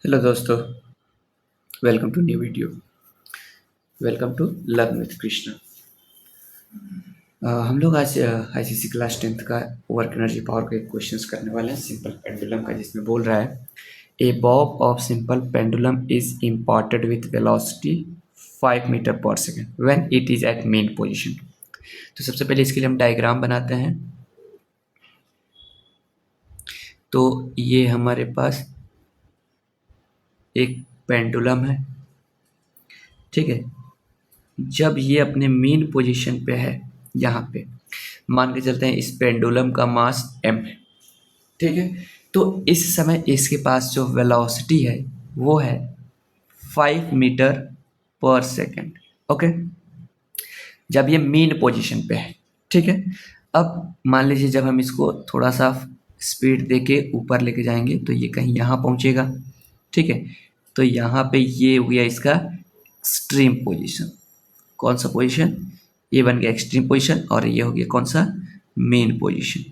Hello दोस्तों, welcome to new video. Welcome to learn with Krishna. हम लोग आज आईसीसी क्लास 10th का वर्क एनर्जी पावर का एक क्वेश्चंस करने वाले हैं सिंपल पेंडुलम का, जिसमें बोल रहा है a bob of simple pendulum is imparted with velocity 5 metre per second when it is at mean position. तो सबसे पहले इसके लिए हम डायग्राम बनाते हैं। तो ये हमारे पास एक पेंडुलम है, ठीक है। जब ये अपने मेन पोजीशन पे है, यहाँ पे मान के चलते हैं इस पेंडुलम का मास m है, ठीक है। तो इस समय इसके पास जो वेलोसिटी है वो है 5 मीटर पर सेकेंड, ओके, जब ये मेन पोजीशन पे है, ठीक है। अब मान लीजिए जब हम इसको थोड़ा सा स्पीड देके ऊपर लेके जाएंगे तो ये कहीं यहाँ पहुँचेगा, ठीक है। तो यहाँ पे ये हो गया इसका एक्सट्रीम पोजीशन। कौन सा पोजीशन? ये बन गया एक्सट्रीम पोजीशन और ये हो गया कौन सा? Main position.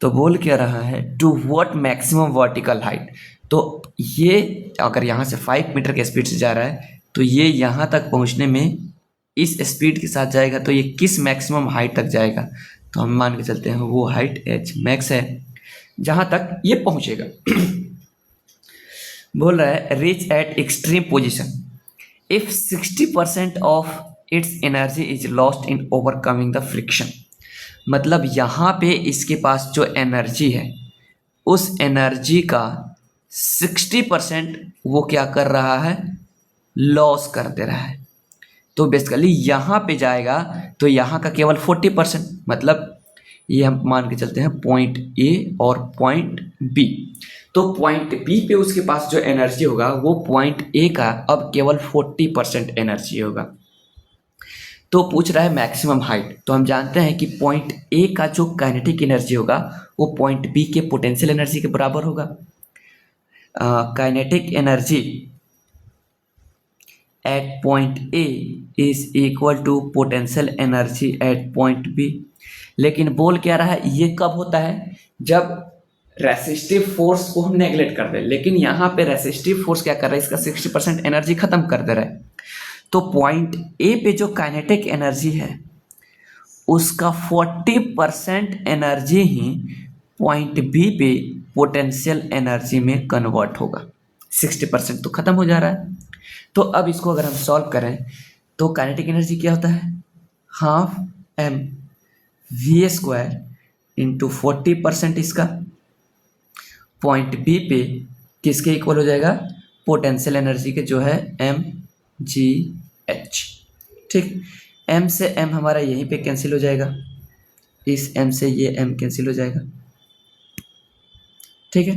तो बोल क्या रहा है to what maximum vertical height. तो ये अगर यहाँ से 5 मीटर के स्पीड से जा रहा है तो ये यहाँ तक पहुँचने में इस स्पीड के साथ जाएगा तो ये किस मैक्सिमम हाइट तक जाएगा? तो हम मान के चलते हैं वो हाइट एच मैक्स है जहाँ तक ये पहुँचेगा। बोल रहा है reach at extreme position if 60% of its energy is lost in overcoming the friction. मतलब यहाँ पे इसके पास जो एनर्जी है उस एनर्जी का 60% वो क्या कर रहा है? लॉस कर दे रहा है। तो बेसिकली यहाँ पे जाएगा तो यहाँ का केवल 40%, मतलब ये हम मान के चलते हैं पॉइंट ए और पॉइंट बी। तो पॉइंट बी पे उसके पास जो एनर्जी होगा वो पॉइंट ए का अब केवल 40% एनर्जी होगा। तो पूछ रहा है मैक्सिमम हाइट। तो हम जानते हैं कि पॉइंट ए का जो काइनेटिक एनर्जी होगा वो पॉइंट बी के पोटेंशियल एनर्जी के बराबर होगा। Kinetic energy at point A is equal to potential energy at point B. लेकिन बोल क्या रहा है, ये कब होता है? जब रेसिस्टिव फोर्स को हम नेगलेक्ट कर दें। लेकिन यहाँ पे रेसिस्टिव फोर्स क्या कर रहा है? इसका 60% एनर्जी खत्म कर दे रहा है। तो पॉइंट ए पे जो काइनेटिक एनर्जी है उसका 40% एनर्जी ही पॉइंट बी पे पोटेंशियल एनर्जी में कन्वर्ट होगा। 60% तो खत्म हो जा रहा है। तो अब इसको अगर हम सॉल्व करें तो काइनेटिक एनर्जी क्या होता है? Half m v square into 40% इसका पॉइंट बी पे किसके इक्वल हो जाएगा? पोटेंशियल एनर्जी के, जो है एम जी एच, ठीक। एम से एम हमारा यहीं पे कैंसिल हो जाएगा, इस एम से ये एम कैंसिल हो जाएगा, ठीक है।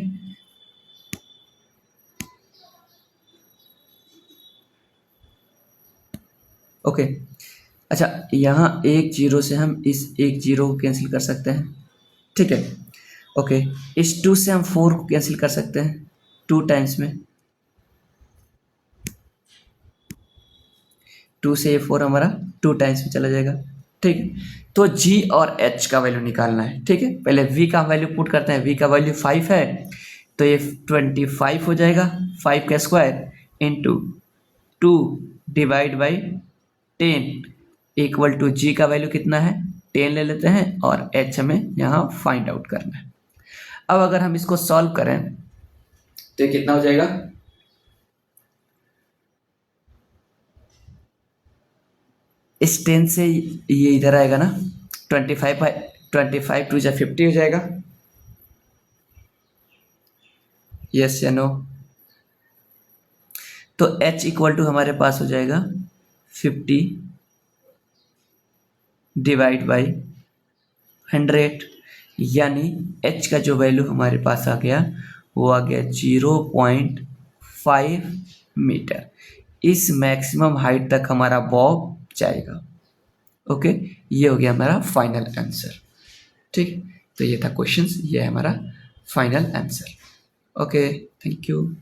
ओके, अच्छा, यहाँ एक जीरो से हम इस एक जीरो को कैंसिल कर सकते हैं, ठीक है। ओके, इस 2 से हम 4 को कैंसिल कर सकते हैं 2 टाइम्स में, 2 से ये 4 हमारा 2 टाइम्स में चला जाएगा, ठीक है। तो जी और एच का वैल्यू निकालना है, ठीक है। पहले वी का वैल्यू पुट करते हैं। वी का वैल्यू 5 है तो ये 25 हो जाएगा, 5 का square into 2 divide by 10 equal to g का वैल्यू कितना है? 10 ले लेते हैं और एच हमें यहाँ फाइंड आउट करना है। अब अगर हम इसको सॉल्व करें तो ये कितना हो जाएगा? इस 10 से ये इधर आएगा ना, 25 टू 50 हो जाएगा। यस या नो? तो h इक्वल टू हमारे पास हो जाएगा 50 डिवाइड बाई 100, यानी h का जो वैल्यू हमारे पास आ गया वो आ गया 0.5 मीटर। इस मैक्सिमम हाइट तक हमारा बॉब जाएगा। ओके, ये हो गया हमारा फाइनल आंसर, ठीक। तो ये था क्वेश्चन, ये है हमारा final answer. Okay, thank you.